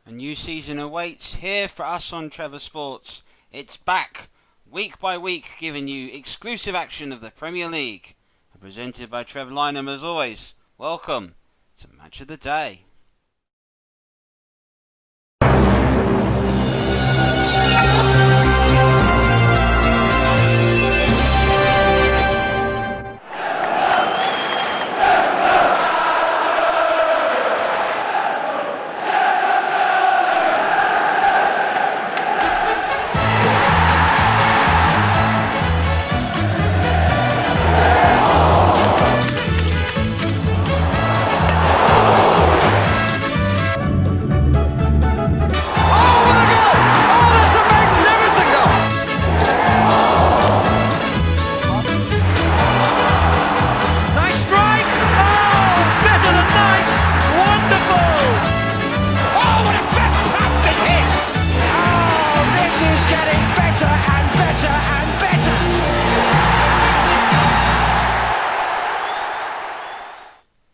A new season awaits here for us on Trevor Sports. It's back, week by week, giving you exclusive action of the Premier League. Presented by Trevor Lynham as always. Welcome to Match of the Day.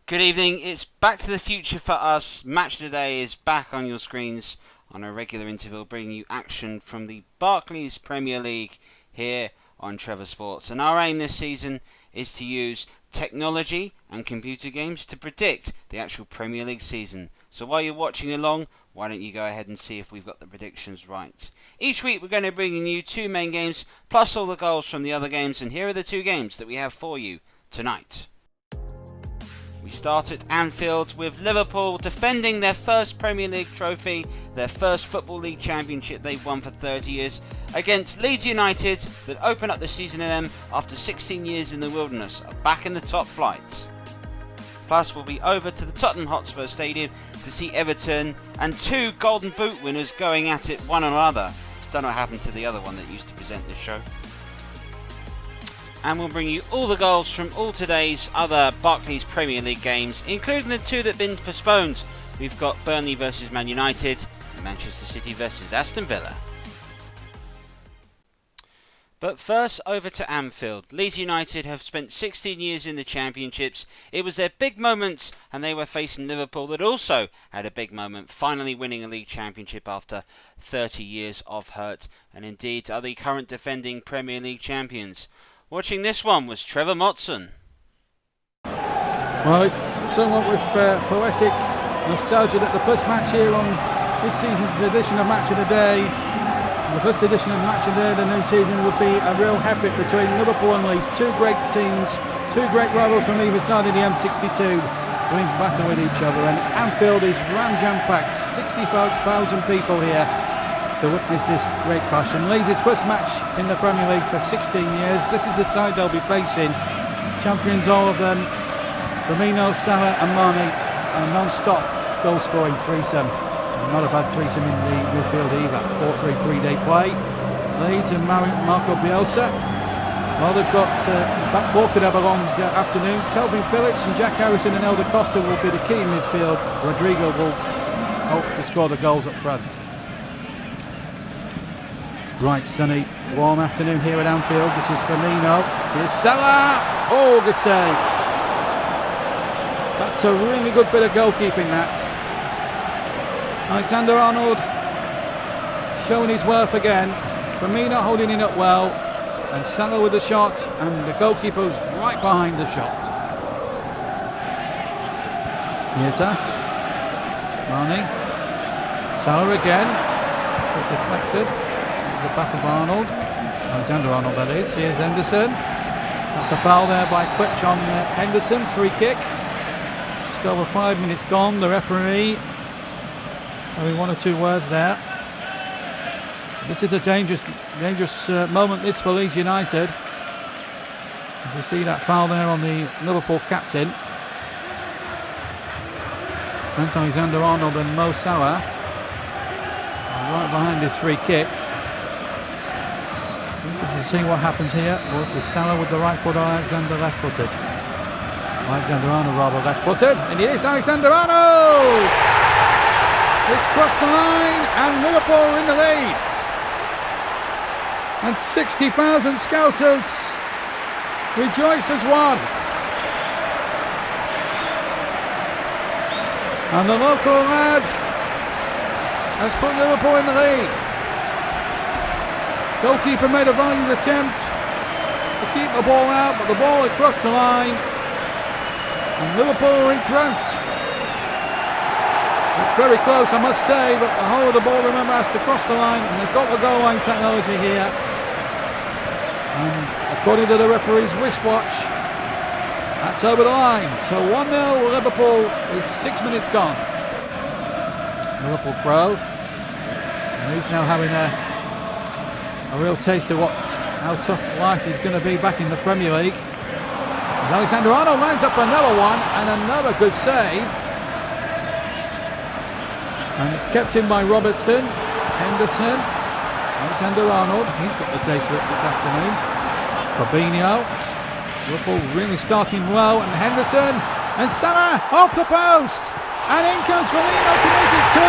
Good evening, it's Back to the Future for us. Match Today is back on your screens on a regular interval, bringing you action from the Barclays Premier League here on Trevor Sports. And our aim this season is to use technology and computer games to predict the actual Premier League season. So while you're watching along, why don't you go ahead and see if we've got the predictions right. Each week we're going to bring you two main games, plus all the goals from the other games, and here are the two games that we have for you tonight. We start at Anfield with Liverpool defending their first Premier League trophy, their first Football League Championship they've won for 30 years, against Leeds United that open up the season to them after 16 years in the wilderness, are back in the top flight. Plus we'll be over to the Tottenham Hotspur Stadium to see Everton and two Golden Boot winners going at it one another. Don't know what happened to the other one that used to present this show. And we'll bring you all the goals from all today's other Barclays Premier League games, including the two that have been postponed. We've got Burnley versus Man United and Manchester City versus Aston Villa. But first, over to Anfield. Leeds United have spent 16 years in the Championships. It was their big moment, and they were facing Liverpool that also had a big moment, finally winning a league championship after 30 years of hurt, and indeed are the current defending Premier League champions. Watching this one was Trevor Motson. Well, it's somewhat with poetic nostalgia that the first match here on this season's edition of Match of the Day, the first edition of Match of the Day of the new season, would be a real epic between Liverpool and Leeds. Two great teams, two great rivals from either side of the M62 doing battle with each other, and Anfield is ram-jam-packed, 60,000 people here to witness this great clash. And Leeds' first match in the Premier League for 16 years. This is the side they'll be facing. Champions, all of them. Firmino, Salah and Mane, a non-stop goal-scoring threesome. Not a bad threesome in the midfield either. 4-3-3 they play. Leeds and Marco Bielsa. Well, they've got back four could have a long afternoon. Kelvin Phillips and Jack Harrison and Elder Costa will be the key in midfield. Rodrigo will hope to score the goals up front. Bright, sunny, warm afternoon here at Anfield. This is Firmino. Here's Salah. Oh, good save. That's a really good bit of goalkeeping, that. Alexander-Arnold showing his worth again. Firmino holding it up well. And Salah with the shot. And the goalkeeper's right behind the shot. Yeta. Mane. Salah again. Was deflected. The back of Arnold, Alexander-Arnold that is. Here's Henderson. That's a foul there by Quitch on Henderson, free kick. Just over 5 minutes gone, the referee saying one or two words there. This is a dangerous moment this for Leeds United, as we see that foul there on the Liverpool captain. That's Alexander-Arnold and Mo Salah right behind this free kick. Interesting to see what happens here with Salah with the right foot or Alexander left-footed. Alexander-Arnold rather left-footed, and it is Alexander-Arnold! It's crossed the line and Liverpool in the lead. And 60,000 Scousers rejoice as one. And the local lad has put Liverpool in the lead. Goalkeeper made a valiant attempt to keep the ball out, but the ball had crossed the line and Liverpool are in front. It's very close, I must say, but the whole of the ball, remember, has to cross the line, and they've got the goal line technology here. And according to the referee's wristwatch, that's over the line. So 1-0 Liverpool with 6 minutes gone. Liverpool throw. And he's now having a real taste of how tough life is going to be back in the Premier League. As Alexander-Arnold lines up another one, and another good save. And it's kept in by Robertson, Henderson, Alexander-Arnold. He's got the taste of it this afternoon. Fabinho. Liverpool really starting well, and Henderson and Salah off the post, and in comes Firmino to make it 2.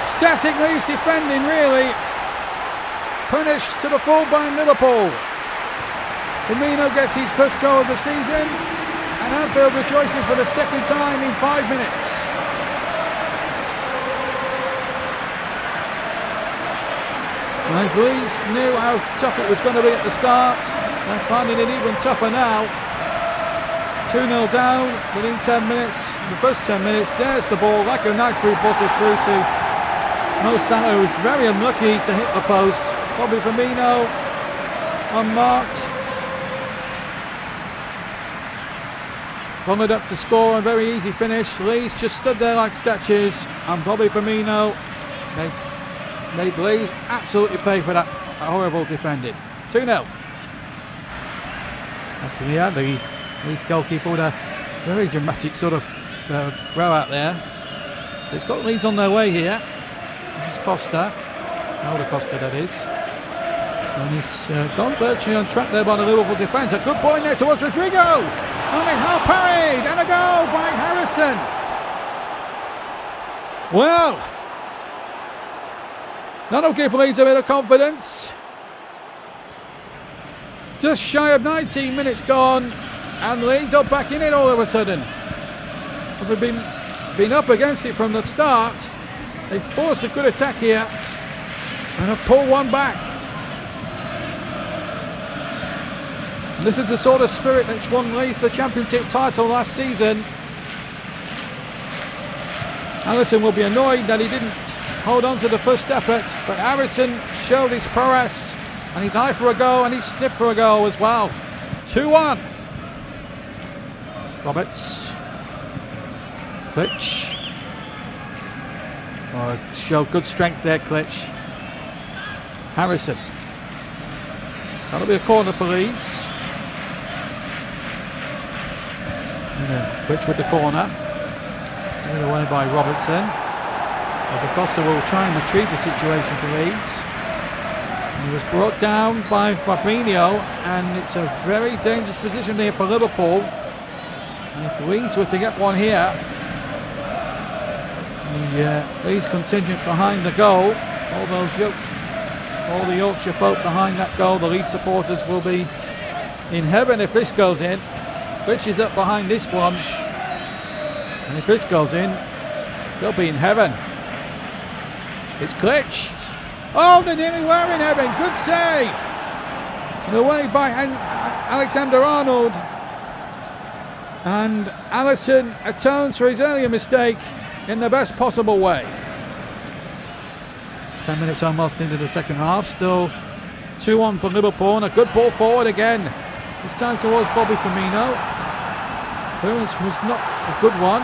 Static Leeds defending, really punished to the full by Liverpool. Firmino gets his first goal of the season, and Anfield rejoices for the second time in 5 minutes. As Leeds knew how tough it was going to be at the start, they're finding it even tougher now. 2-0 down within 10 minutes. In the first 10 minutes, there's the ball like a knife through butter through to Mo Salah, who was very unlucky to hit the post. Bobby Firmino unmarked. Followed up to score, a very easy finish. Leeds just stood there like statues, and Bobby Firmino made Leeds absolutely pay for that horrible defending. 2-0. That's the Leeds goalkeeper with a very dramatic sort of throw out there. It's got Leeds on their way here. This is Costa. Older Costa, that is. And he's gone virtually on track there by the Liverpool defence. A good point there towards Rodrigo. Only half parried, and a goal by Harrison. Well, that'll give Leeds a bit of confidence. Just shy of 19 minutes gone, and Leeds are back in it all of a sudden. They've been up against it from the start. They've forced a good attack here, and have pulled one back. And this is the sort of spirit that's won Leeds the championship title last season. Alisson will be annoyed that he didn't hold on to the first effort, but Harrison showed his prowess and his eye for a goal, and he sniffed for a goal as well. 2-1. Roberts. Klitsch. Oh, showed good strength there, Klitsch. Harrison. That'll be a corner for Leeds. And then Klitsch with the corner. Put away by Robertson. Costa will try and retrieve the situation for Leeds. And he was brought down by Fabinho, and it's a very dangerous position here for Liverpool. And if Leeds were to get one here, the Leeds contingent behind the goal, all the Yorkshire folk behind that goal, the Leeds supporters will be in heaven if this goes in. Klitsch is up behind this one, and if this goes in, they'll be in heaven. It's Klitsch. Oh, they nearly were in heaven. Good save. And away by Alexander-Arnold. And Alisson atones for his earlier mistake in the best possible way. 10 minutes almost into the second half. Still 2-1 for Liverpool. And a good ball forward again. This time towards Bobby Firmino. Clearance was not a good one.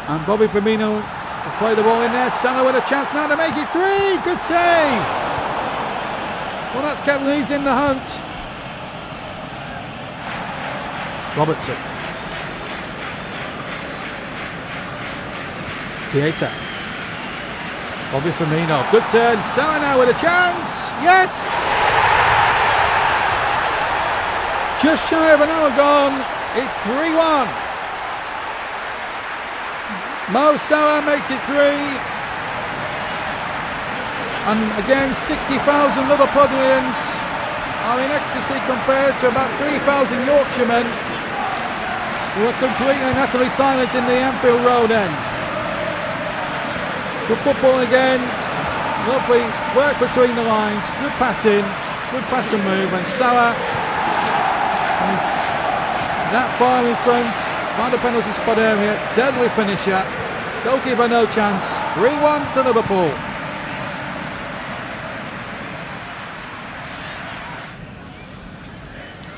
And Bobby Firmino will play the ball in there. Salah with a chance now to make it 3. Good save. Well, that's kept Leeds in the hunt. Robertson. Keita. Bobby Firmino. Good turn. Salah now with a chance. Yes! Just shy of an hour gone. It's 3-1. Mo Salah makes it 3. And again, 60,000 Liverpudlians are in ecstasy compared to about 3,000 Yorkshiremen who are completely and utterly silent in the Anfield Road end. Good football again. Lovely work between the lines. Good passing. Good pass and move. And Salah is that far in front by the penalty spot area. Deadly finisher. Goalkeeper no chance. 3-1 to Liverpool.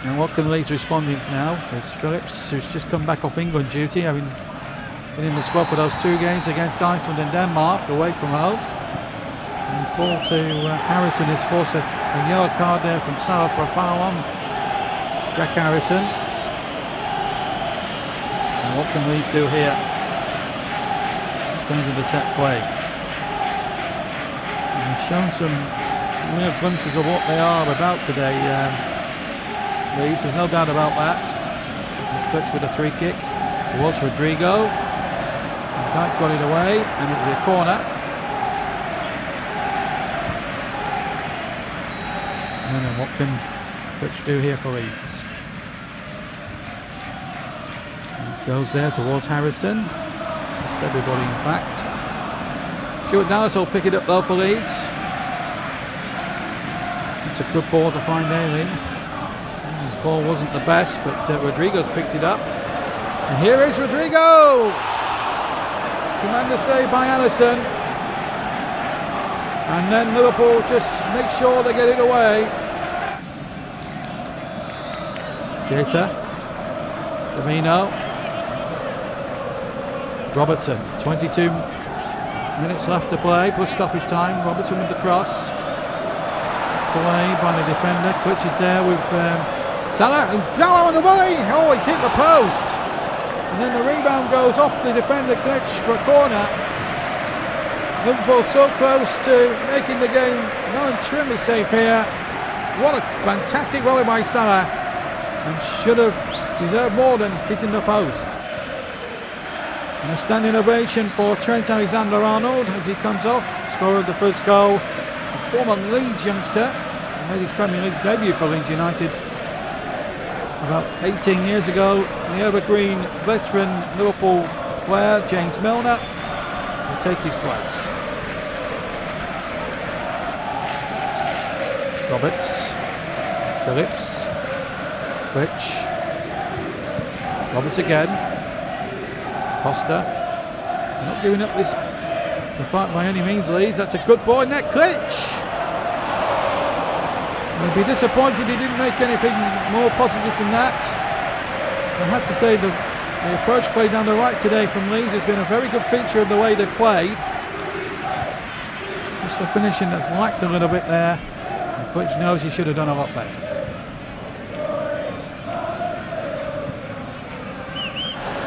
And what can Leeds responding now is Phillips, who's just come back off England duty, having been in the squad for those 2 games against Iceland and Denmark away from home. And his ball to Harrison has forced a yellow card there from Salah for a foul on Jack Harrison. And what can Leeds do here in terms of the set play? And they've shown some real glimpses of what they are about today. Leeds, there's no doubt about that. He's clutched with a free kick towards Rodrigo. And Dyke got it away, and it'll be a corner. And then what can Clutch do here for Leeds? And goes there towards Harrison. Just everybody, in fact. Stuart Dallas will pick it up though for Leeds. It's a good ball to find there in. Ball wasn't the best, but Rodrigo's picked it up. And here is Rodrigo! Tremendous save by Alisson. And then Liverpool just make sure they get it away. Gaeta. Firmino. Robertson. 22 minutes left to play, plus stoppage time. Robertson with the cross. It's away by the defender. Clutch is there with Salah, and Salah on the volley. Oh, he's hit the post. And then the rebound goes off the defender Clutch for a corner. Liverpool so close to making the game non-extremely safe here. What a fantastic volley by Salah. And should have deserved more than hitting the post. And a standing ovation for Trent Alexander-Arnold as he comes off. Scorer of the first goal. A former Leeds youngster. He made his Premier League debut for Leeds United about 18 years ago. The evergreen veteran Liverpool player James Milner will take his place. Roberts, Phillips, Fitch, Roberts again, Costa. Not giving up the fight by any means, Leeds. That's a good ball in net. Klitsch! I'd be disappointed he didn't make anything more positive than that. I have to say the approach play down the right today from Leeds has been a very good feature of the way they've played. Just the finishing that's lacked a little bit there. And Clutch knows he should have done a lot better.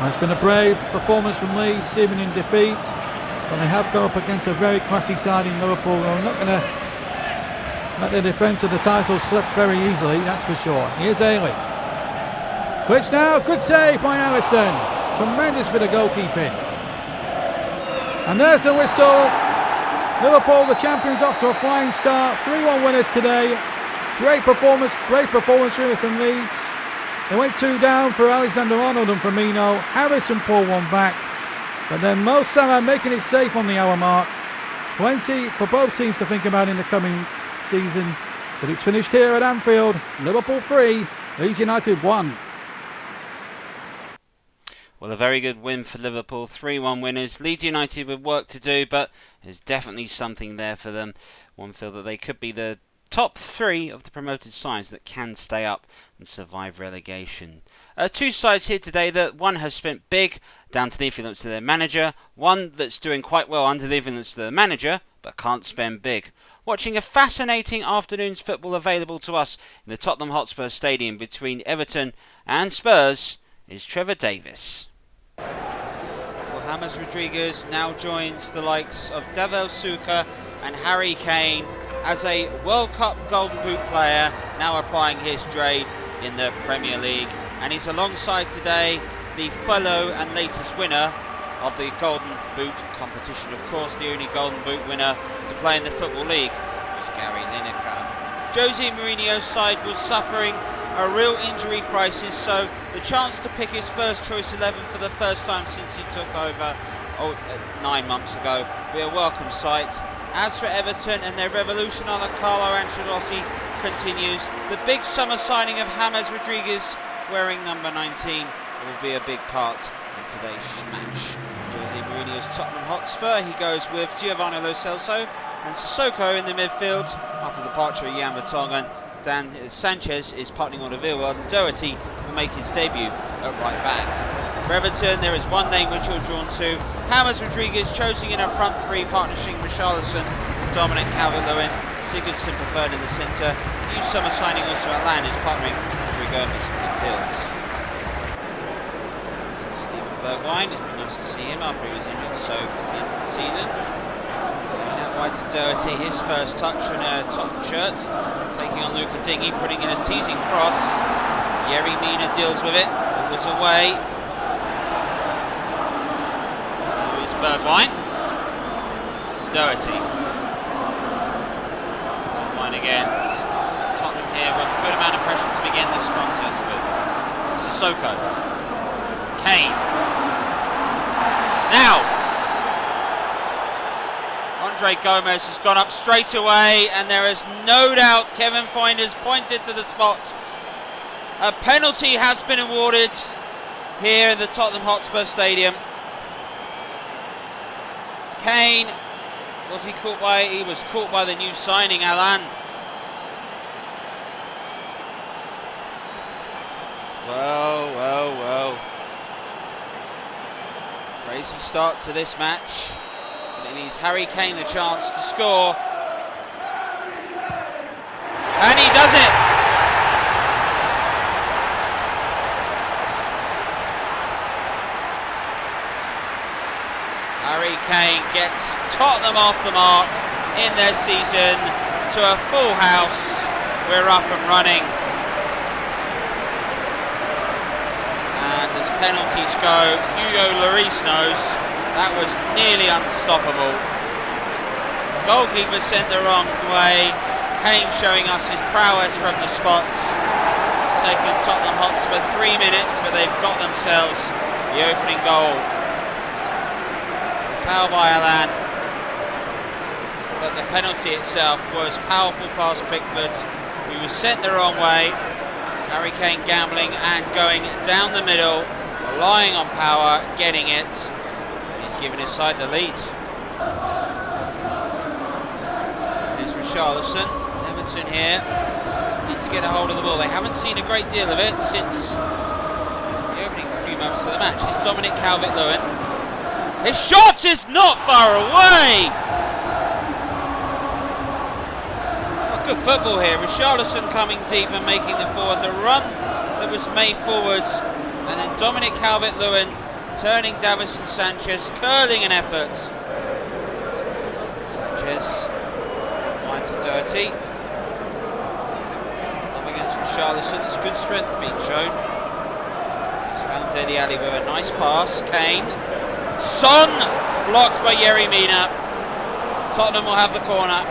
Well, it's been a brave performance from Leeds, even in defeat. But they have come up against a very classy side in Liverpool. I'm not going to let the defence of the title slip very easily, that's for sure. Here's Ailey. Clutch now, good save by Alisson. Tremendous bit of goalkeeping. And there's the whistle. Liverpool, the champions, off to a flying start. 3-1 winners today. Great performance really from Leeds. They went 2 down for Alexander-Arnold and Firmino. Harrison pulled one back. But then Mo Salah making it safe on the hour mark. Plenty for both teams to think about in the coming season, but it's finished here at Anfield. Liverpool 3, Leeds United 1. Well, a very good win for Liverpool, 3-1 winners. Leeds United with work to do, but there's definitely something there for them. One feel that they could be the top 3 of the promoted sides that can stay up and survive relegation. 2 sides here today that one has spent big down to the influence of their manager, one that's doing quite well under the influence of the manager but can't spend big. Watching a fascinating afternoon's football available to us in the Tottenham Hotspur Stadium between Everton and Spurs is Trevor Davis. Well, James Rodriguez now joins the likes of Davel Suker and Harry Kane as a World Cup Golden Boot player, now applying his trade in the Premier League. And he's alongside today the fellow and latest winner of the Golden Boot competition. Of course, the only Golden Boot winner to play in the Football League was Gary Lineker. Jose Mourinho's side was suffering a real injury crisis, so the chance to pick his first choice 11 for the first time since he took over 9 months ago, be a welcome sight. As for Everton and their revolution under Carlo Ancelotti continues, the big summer signing of James Rodriguez wearing number 19 will be a big part in today's match. Jose Mourinho's Tottenham Hotspur, he goes with Giovanni Lo Celso and Sissoko in the midfield after the departure of Jan Vertonghen. Dan Sanchez is partnering on the Villa, and Doherty will make his debut at right back. For Everton, there is one name which you're drawn to. James Rodriguez chosen in a front three, partnership with Richarlison, Dominic Calvert-Lewin, Sigurdsson preferred in the centre. New summer signing also Albion is partnering with Gomez in midfield. Steven Bergwijn, it's been nice to see him after he was injured so at the end of the season. Going out wide to Doherty, his first touch on a Tottenham shirt. Taking on Luca Digny, putting in a teasing cross. Yerry Mina deals with it. It was away. Here's Bergwijn. Doherty. Bergwijn again. Tottenham here with a good amount of pressure to begin this contest with. Sissoko. Kane. Now! Andre Gomez has gone up straight away, and there is no doubt Kevin Foyne has pointed to the spot. A penalty has been awarded here in the Tottenham Hotspur Stadium. Kane, was he caught by? He was caught by the new signing, Alan. Well. Crazy start to this match. It leaves Harry Kane the chance to score. And he does it! Harry Kane gets Tottenham off the mark in their season to a full house. We're up and running. And as penalties go, Hugo Lloris knows that was nearly unstoppable. Goalkeeper sent the wrong way. Kane showing us his prowess from the spot. It's taken Tottenham Hotspur 3 minutes, but they've got themselves the opening goal. Foul by Alan, but the penalty itself was powerful past Pickford, who was sent the wrong way. Harry Kane gambling and going down the middle, relying on power, getting it. Giving his side the lead. Here's Richarlison. Everton here need to get a hold of the ball. They haven't seen a great deal of it since the opening few moments of the match. It's Dominic Calvert-Lewin. His shot is not far away. Oh, good football here. Richarlison coming deep and making the forward. The run that was made forwards, and then Dominic Calvert-Lewin turning Davison Sanchez, curling an effort. Sanchez, wide to Doherty. Up against Richarlison, it's good strength being shown. He's found Dele Alli with a nice pass. Kane. Son, blocked by Yerry Mina. Tottenham will have the corner.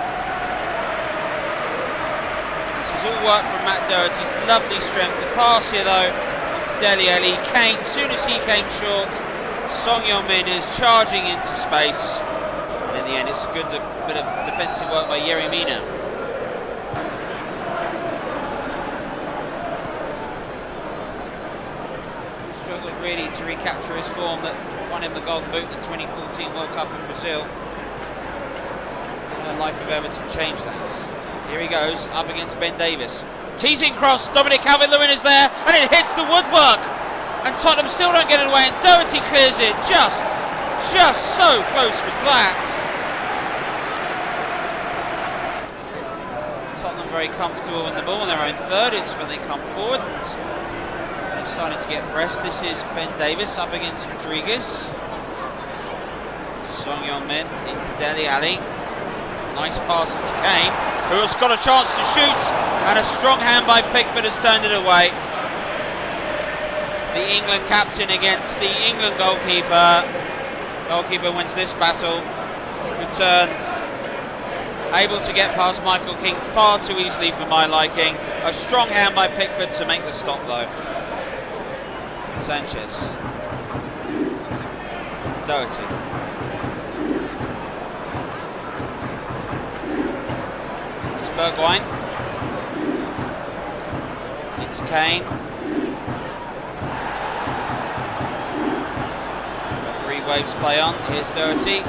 This is all work from Matt Doherty's lovely strength. The pass here though, Dele Alli. Kane, soon as he came short, Son Heung-min is charging into space, and in the end it's a good bit of defensive work by Yerry Mina. Struggled really to recapture his form that won him the Golden Boot in the 2014 World Cup in Brazil. The life of Everton changed that. Here he goes, up against Ben Davies. Teasing cross, Dominic Calvert-Lewin is there, and it hits the woodwork. And Tottenham still don't get it away, and Doherty clears it. Just so close with that. Tottenham very comfortable in the ball in their own third. It's when they come forward and they're starting to get pressed. This is Ben Davies up against Rodriguez. Son Heung-min into Dele Alli. Nice pass into Kane, who has got a chance to shoot, and a strong hand by Pickford has turned it away. The England captain against the England goalkeeper. Goalkeeper wins this battle. Good turn. Able to get past Michael King far too easily for my liking. A strong hand by Pickford to make the stop though. Sanchez. Doherty. Bergwijn. Into Kane. Referee waves play on. Here's Doherty.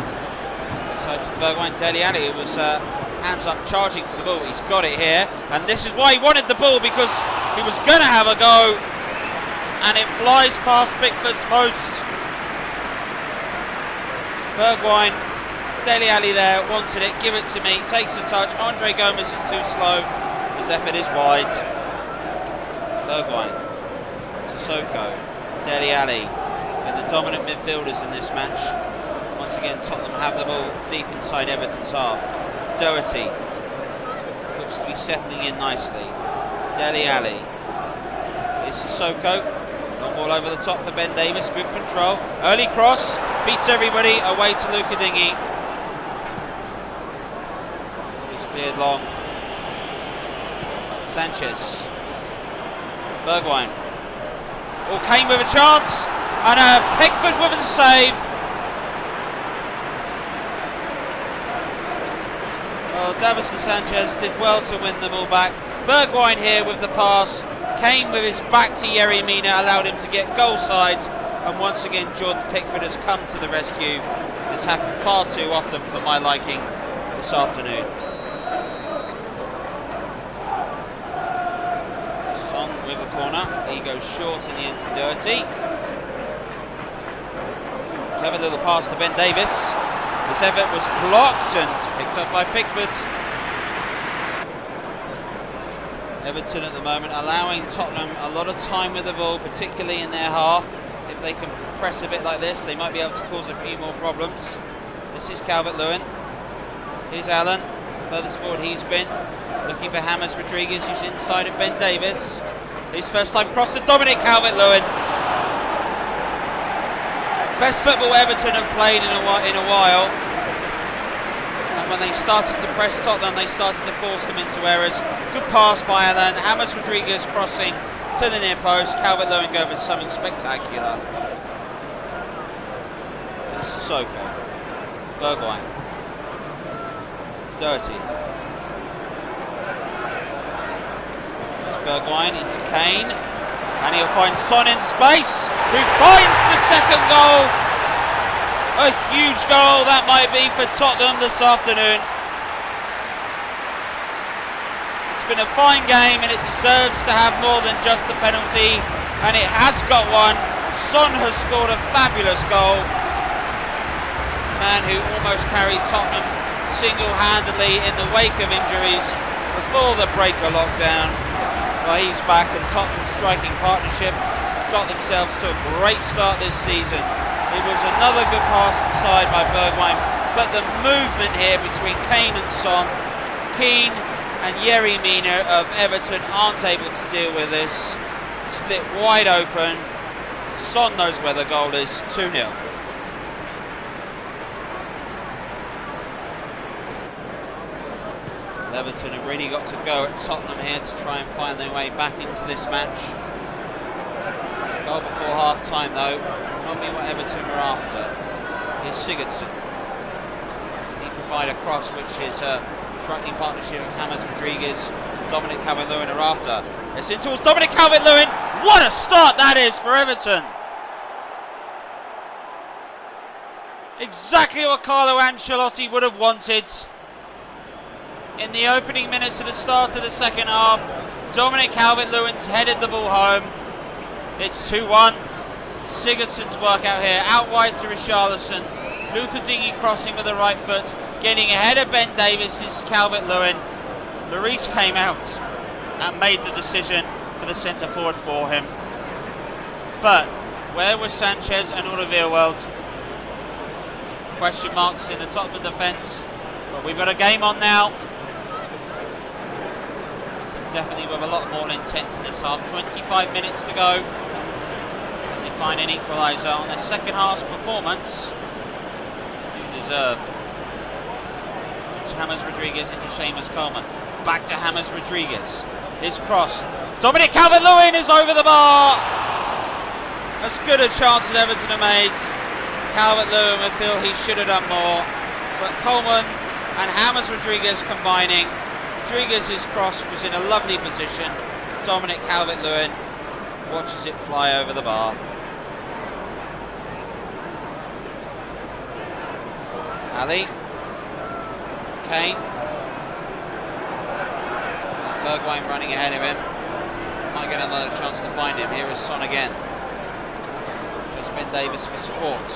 So to Bergwijn. Dele Alli, who was hands up charging for the ball. He's got it here. And this is why he wanted the ball, because he was going to have a go. And it flies past Pickford's post. Bergwijn, Dele Alli there, wanted it, give it to me, takes the touch. Andre Gomes is too slow. His effort is wide. Bergwijn, Sissoko, Dele Alli, and the dominant midfielders in this match. Once again, Tottenham have the ball deep inside Everton's half. Doherty looks to be settling in nicely. Dele Alli. Here's Sissoko. Long ball over the top for Ben Davies. Good control. Early cross. Beats everybody. Away to Luca Dingy. He's cleared long. Sanchez. Bergwijn. Oh, Kane with a chance. And Pickford with a save. Well, Davison Sanchez did well to win the ball back. Bergwijn here with the pass. Kane with his back to Yerry Mina allowed him to get goal side. And once again, Jordan Pickford has come to the rescue. This happened far too often for my liking this afternoon. Son with a corner. He goes short in the end to Doherty. Clever little pass to Ben Davies. This effort was blocked and picked up by Pickford. Everton at the moment allowing Tottenham a lot of time with the ball, particularly in their half. If they can press a bit like this, they might be able to cause a few more problems. This is Calvert-Lewin. Here's Allen. Furthest forward he's been. Looking for James Rodriguez, who's inside of Ben Davies. His first time cross to Dominic Calvert-Lewin. Best football Everton have played in a while. And when they started to press Tottenham, they started to force them into errors. Good pass by Allen. James Rodriguez crossing to the near post. Calvert-Lewin go for something spectacular. Sissoko. Bergwijn. Doherty. There's Bergwijn into Kane. And he'll find Son in space, who finds the second goal. A huge goal that might be for Tottenham this afternoon. It's been a fine game and it deserves to have more than just the penalty, and it has got one. Son has scored a fabulous goal. The man who almost carried Tottenham single-handedly in the wake of injuries before the breaker lockdown. Well, he's back, and Tottenham's striking partnership got themselves to a great start this season. It was another good pass inside by Bergwijn, but the movement here between Kane and Son, Keane and Yerry Mina of Everton aren't able to deal with this. Split wide open. Son knows where the goal is. 2-0. Everton have really got to go at Tottenham here to try and find their way back into this match. A goal before half time though, not be what Everton were after. Here's Sigurdsson. Can he provide a cross, which is a striking partnership of James Rodriguez and Dominic Calvert-Lewin are after. It's in towards Dominic Calvert-Lewin. What a start that is for Everton. Exactly what Carlo Ancelotti would have wanted. In the opening minutes of the start of the second half, Dominic Calvert-Lewin's headed the ball home. It's 2-1. Sigurdsson's work out here, out wide to Richarlison. Luca Dingy crossing with the right foot, getting ahead of Ben Davies is Calvert-Lewin. Lloris came out and made the decision for the centre forward for him. But where was Sanchez and Alderweireld? Question marks in the Tottenham defence. But we've got a game on now. Definitely with a lot more intent in this half. 25 minutes to go. Can they find an equaliser on their second half's performance? They do deserve. James Rodriguez into Seamus Coleman. Back to James Rodriguez. His cross. Dominic Calvert-Lewin is over the bar. As good a chance as Everton have made. Calvert-Lewin would feel he should have done more. But Coleman and James Rodriguez combining Rodriguez's cross was in a lovely position. Dominic Calvert-Lewin watches it fly over the bar. Ali. Kane. Bergwijn running ahead of him. Might get another chance to find him. Here is Son again. Just Ben Davies for support.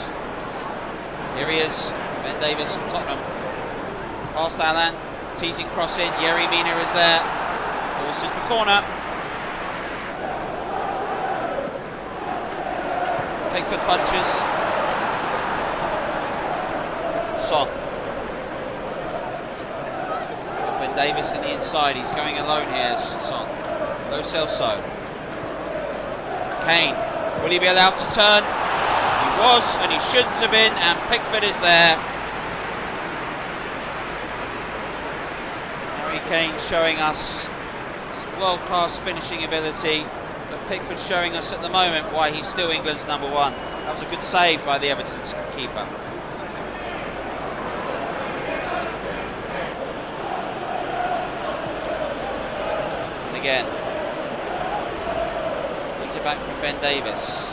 Here he is. Ben Davies for Tottenham. Past Alan. Teasing cross in. Yerry Mina is there. Forces the corner. Pickford punches. Son. Ben Davies in the inside. He's going alone here. Son. Lo Celso. Kane. Will he be allowed to turn? He was, and he shouldn't have been, and Pickford is there. Harry Kane showing us his world-class finishing ability, but Pickford showing us at the moment why he's still England's #1. That was a good save by the Everton keeper. And again. It's it back from Ben Davies.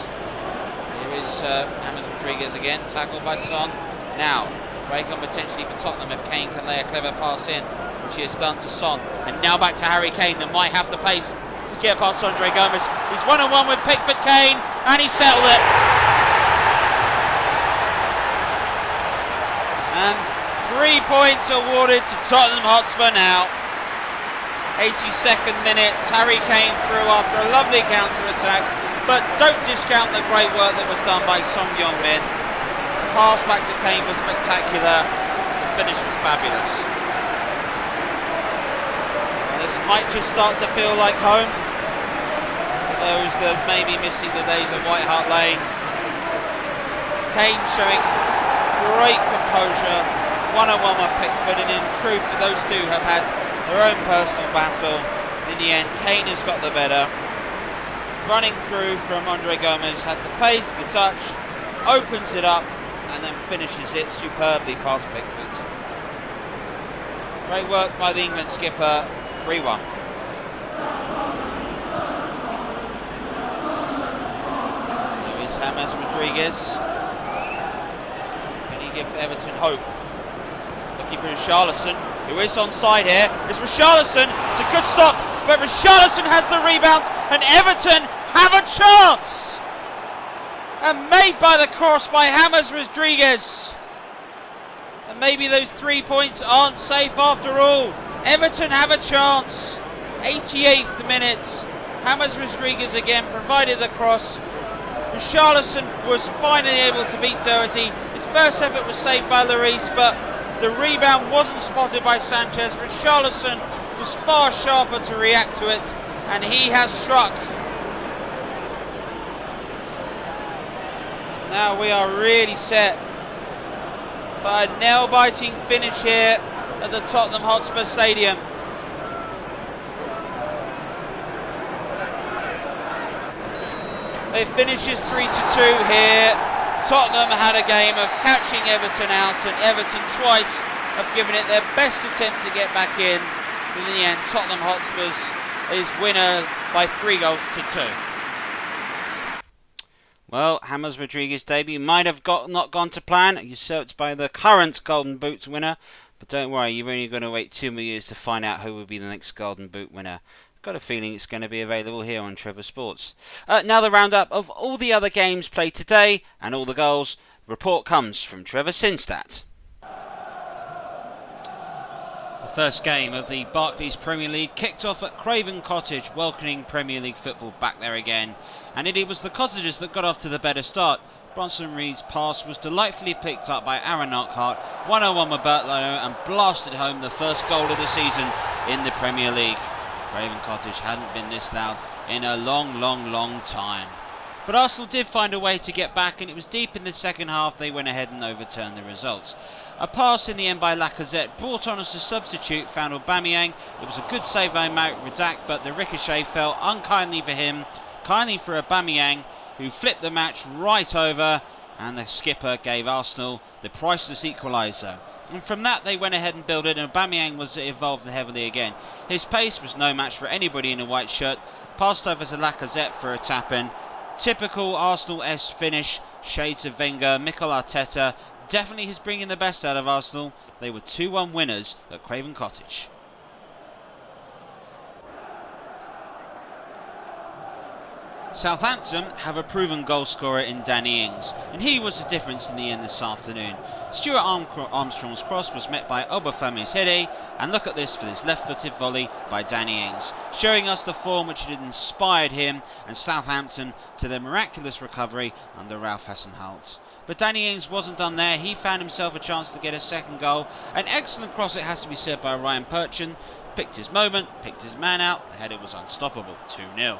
Here is James Rodriguez again, tackled by Son. Now, break on potentially for Tottenham if Kane can lay a clever pass in, which he has done to Son. And now back to Harry Kane, that might have the pace to get past Andre Gomes. He's 1-on-1 with Pickford Kane, and he settled it. And 3 points awarded to Tottenham Hotspur now. 82nd minute, Harry Kane through after a lovely counter-attack, but don't discount the great work that was done by Son Heung-min. The pass back to Kane was spectacular, the finish was fabulous. Now this might just start to feel like home, for those that may be missing the days of White Hart Lane. Kane showing great composure, 1-on-1 with Pickford, and in truth those two have had their own personal battle. In the end, Kane has got the better. Running through from Andre Gomes, had the pace, the touch, opens it up, and then finishes it superbly past Pickford. Great work by the England skipper, 3-1. There is James Rodriguez. Can he give Everton hope? Looking for Richarlison, who is onside here. It's Richarlison. It's a good stop, but Richarlison has the rebound, and Everton have a chance. And made by the cross by James Rodriguez. And maybe those 3 points aren't safe after all. Everton have a chance. 88th minute. James Rodriguez again provided the cross. Richarlison was finally able to beat Doherty. His first effort was saved by Lloris, but the rebound wasn't spotted by Sanchez. Richarlison was far sharper to react to it, and he has struck. Now we are really set for a nail-biting finish here at the Tottenham Hotspur Stadium. It finishes 3-2 here. Tottenham had a game of catching Everton out, and Everton twice have given it their best attempt to get back in. But in the end, Tottenham Hotspurs is winner by 3-2. Well, James Rodriguez's debut might have not gone to plan, usurped by the current Golden Boot winner. But don't worry, you've only got to wait 2 more years to find out who will be the next Golden Boot winner. Got a feeling it's going to be available here on Trevor Sports. Now the roundup of all the other games played today and all the goals. The report comes from Trevor Sinstadt. The first game of the Barclays Premier League kicked off at Craven Cottage, welcoming Premier League football back there again. And it was the Cottagers that got off to the better start. Bronson Reed's pass was delightfully picked up by Aaron Knockhart, 1-on-1 with Bertolino, and blasted home the first goal of the season in the Premier League. Craven Cottage hadn't been this loud in a long time. But Arsenal did find a way to get back, and it was deep in the second half they went ahead and overturned the results. A pass in the end by Lacazette, brought on as a substitute, found Aubameyang. It was a good save by Redac, but the ricochet fell unkindly for him, kindly for Aubameyang, who flipped the match right over. and the skipper gave Arsenal the priceless equaliser. And from that they went ahead and built it, and Aubameyang was involved heavily again. His pace was no match for anybody in a white shirt, passed over to Lacazette for a tap-in. Typical Arsenal-esque finish, shades of Wenger. Mikel Arteta definitely is bringing the best out of Arsenal. They were 2-1 winners at Craven Cottage. Southampton have a proven goal scorer in Danny Ings, and he was the difference in the end this afternoon. Stuart Armstrong's cross was met by Obafemi's heading, and look at this for this left-footed volley by Danny Ings, showing us the form which had inspired him and Southampton to their miraculous recovery under Ralph Hasenhüttl. But Danny Ings wasn't done there. He found himself a chance to get a second goal. An excellent cross, it has to be said, by Ryan Perchin. Picked his moment, picked his man out. The header was unstoppable, 2-0.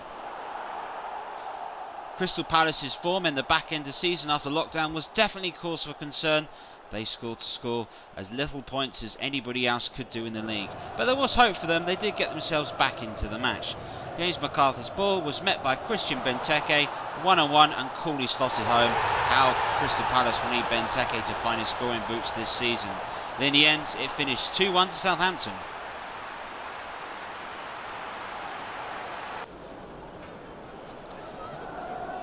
Crystal Palace's form in the back end of the season after lockdown was definitely cause for concern. They scored to score as little points as anybody else could do in the league. But there was hope for them. They did get themselves back into the match. James McCarthy's ball was met by Christian Benteke, one-on-one, and coolly slotted home. How Crystal Palace will need Benteke to find his scoring boots this season. In the end, it finished 2-1 to Southampton.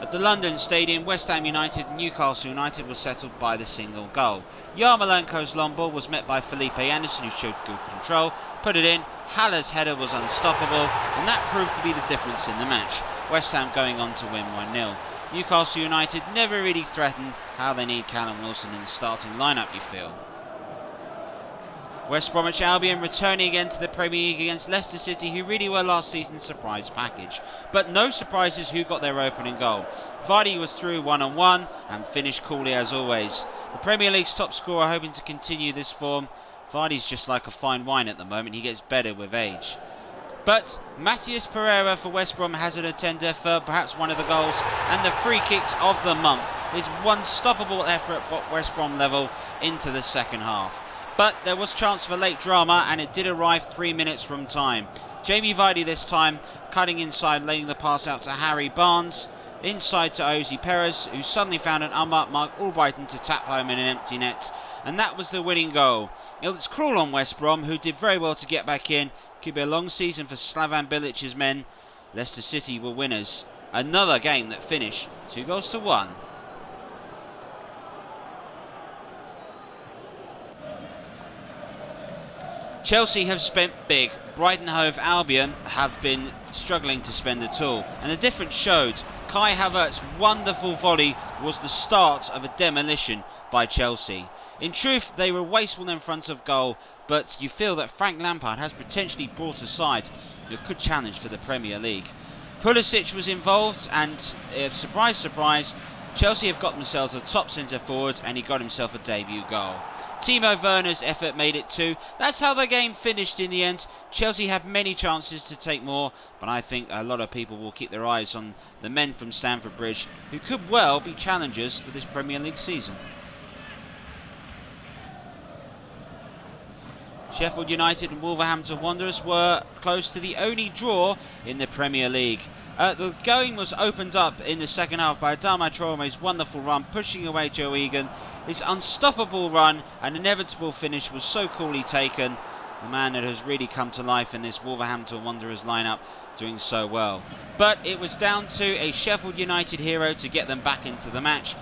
At the London Stadium, West Ham United and Newcastle United were settled by the single goal. Yarmolenko's long ball was met by Felipe Anderson, who showed good control, put it in. Haller's header was unstoppable, and that proved to be the difference in the match. West Ham going on to win 1-0. Newcastle United never really threatened. How they need Callum Wilson in the starting lineup, you feel. West Bromwich Albion returning again to the Premier League against Leicester City, who really were last season's surprise package. But no surprises who got their opening goal. Vardy was through one-on-one and finished coolly as always. The Premier League's top scorer hoping to continue this form. Vardy's just like a fine wine at the moment, he gets better with age. But Matheus Pereira for West Brom has an attender for perhaps one of the goals and the free kicks of the month. His unstoppable effort at West Brom level into the second half. But there was chance for late drama, and it did arrive 3 minutes from time. Jamie Vardy this time cutting inside, laying the pass out to Harry Barnes. Inside to Ozzy Perez, who suddenly found an unmarked Mark Albrighton to tap home in an empty net. And that was the winning goal. It was cruel on West Brom, who did very well to get back in. Could be a long season for Slavan Bilic's men. Leicester City were winners. Another game that finished 2-1. Chelsea have spent big. Brighton, Hove, Albion have been struggling to spend at all. And the difference showed. Kai Havertz's wonderful volley was the start of a demolition by Chelsea. In truth, they were wasteful in front of goal, but you feel that Frank Lampard has potentially brought a side that could challenge for the Premier League. Pulisic was involved, and surprise, surprise, Chelsea have got themselves a top centre forward, and he got himself a debut goal. Timo Werner's effort made it 2. That's how the game finished in the end. Chelsea had many chances to take more, but I think a lot of people will keep their eyes on the men from Stamford Bridge, who could well be challengers for this Premier League season. Sheffield United and Wolverhampton Wanderers were close to the only draw in the Premier League. The going was opened up in the second half by Adama Traore's wonderful run, pushing away Joe Egan. His unstoppable run and inevitable finish was so coolly taken. The man that has really come to life in this Wolverhampton Wanderers lineup, doing so well. But it was down to a Sheffield United hero to get them back into the match.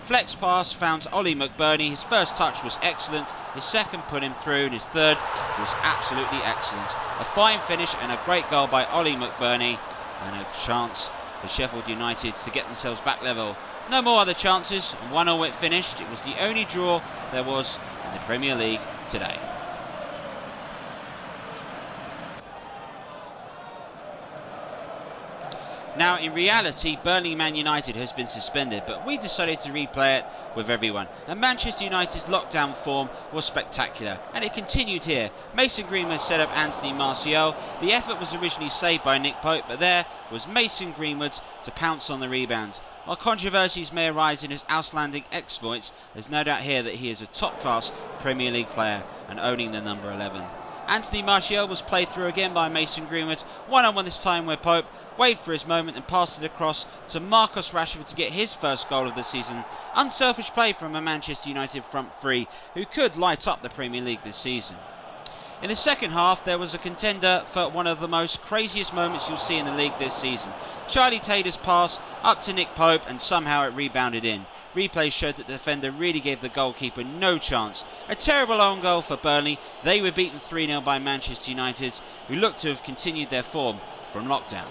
Flex pass found Ollie McBurney. His first touch was excellent, his second put him through, and his third was absolutely excellent. A fine finish and a great goal by Ollie McBurney, and a chance for Sheffield United to get themselves back level. No more other chances, and 1-0 it finished. It was the only draw there was in the Premier League today. Now, in reality, Burnley Man United has been suspended, but we decided to replay it with everyone. And Manchester United's lockdown form was spectacular, and it continued here. Mason Greenwood set up Anthony Martial. The effort was originally saved by Nick Pope, but there was Mason Greenwood to pounce on the rebound. While controversies may arise in his outstanding exploits, there's no doubt here that he is a top-class Premier League player and owning the number 11. Anthony Martial was played through again by Mason Greenwood, one-on-one this time with Pope. waited for his moment and passed it across to Marcus Rashford to get his first goal of the season. Unselfish play from a Manchester United front three who could light up the Premier League this season. In the second half, there was a contender for one of the most craziest moments you'll see in the league this season. Charlie Taylor's pass up to Nick Pope and somehow it rebounded in. Replay showed that the defender really gave the goalkeeper no chance. A terrible own goal for Burnley. They were beaten 3-0 by Manchester United, who looked to have continued their form from lockdown.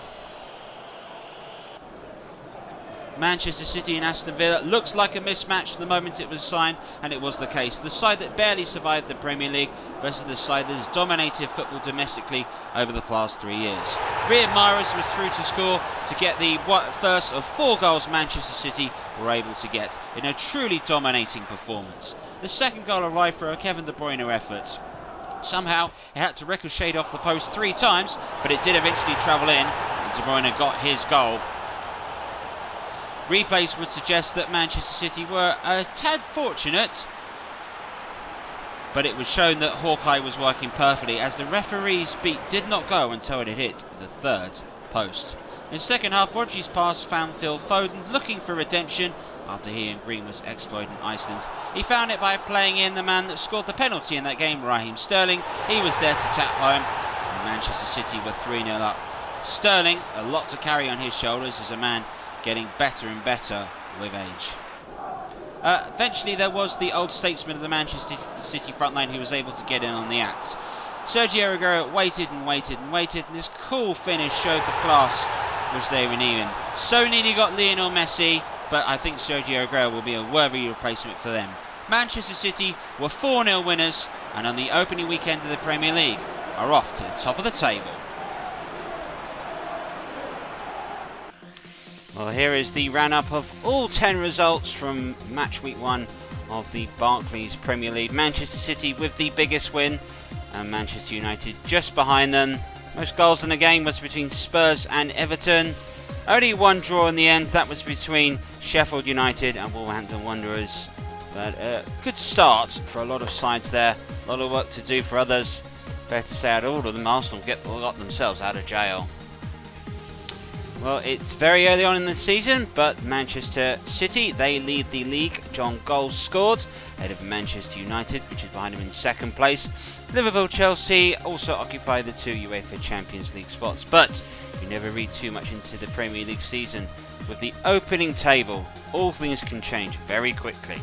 Manchester City and Aston Villa looks like a mismatch the moment it was signed, and it was the case. The side that barely survived the Premier League versus the side that has dominated football domestically over the past 3 years. Riyad Mahrez was through to score to get the first of 4 goals Manchester City were able to get in a truly dominating performance. The second goal arrived for a Kevin De Bruyne effort. Somehow it had to ricochet off the post 3 times, but it did eventually travel in, and De Bruyne got his goal. Replays would suggest that Manchester City were a tad fortunate, but it was shown that Hawkeye was working perfectly as the referee's beat did not go until it had hit the 3rd post. In the second half, Rodri's pass found Phil Foden looking for redemption after he and Green was exploiting Iceland. He found it by playing in the man that scored the penalty in that game, Raheem Sterling. He was there to tap home, and Manchester City were 3-0 up. Sterling, a lot to carry on his shoulders as a man getting better and better with age. Eventually there was the old statesman of the Manchester City front line who was able to get in on the act. Sergio Aguero waited and waited and waited, and this cool finish showed the class which they were needing. So nearly got Lionel Messi, but I think Sergio Aguero will be a worthy replacement for them. Manchester City were 4-0 winners, and on the opening weekend of the Premier League are off to the top of the table. Well, here is the roundup of all 10 results from match week 1 of the Barclays Premier League. Manchester City with the biggest win, and Manchester United just behind them. Most goals in the game was between Spurs and Everton. Only one draw in the end, that was between Sheffield United and Wolverhampton Wanderers. But a good start for a lot of sides there. A lot of work to do for others. Fair to say, out of all of them, Arsenal got themselves out of jail. Well, it's very early on in the season, but Manchester City, they lead the league. John goals scored, ahead of Manchester United, which is behind them in 2nd place. Liverpool, Chelsea also occupy the 2 UEFA Champions League spots. But you never read too much into the Premier League season. With the opening table, all things can change very quickly.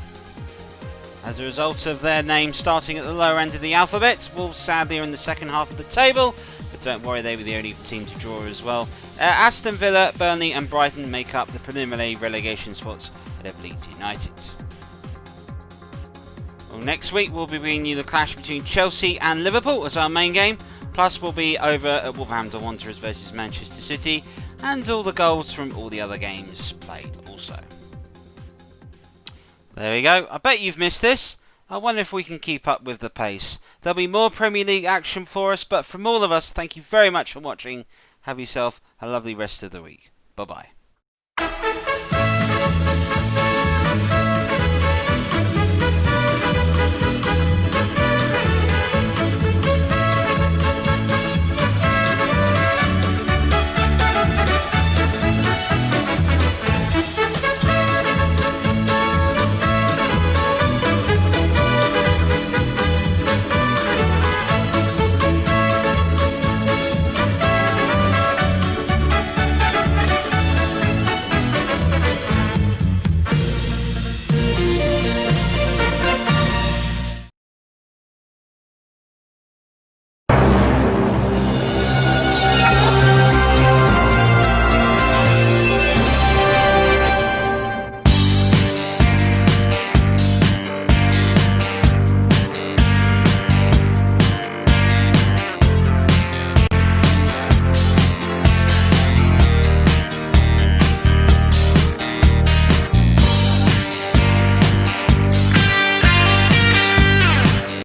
As a result of their names starting at the lower end of the alphabet, Wolves sadly are in the second half of the table, but don't worry, they were the only team to draw as well. Aston Villa, Burnley and Brighton make up the preliminary relegation spots ahead of Leeds United. Well, next week we'll be bringing you the clash between Chelsea and Liverpool as our main game, plus we'll be over at Wolverhampton Wanderers versus Manchester City, and all the goals from all the other games played also. There we go. I bet you've missed this. I wonder if we can keep up with the pace. There'll be more Premier League action for us, but from all of us, thank you very much for watching. Have yourself a lovely rest of the week. Bye-bye.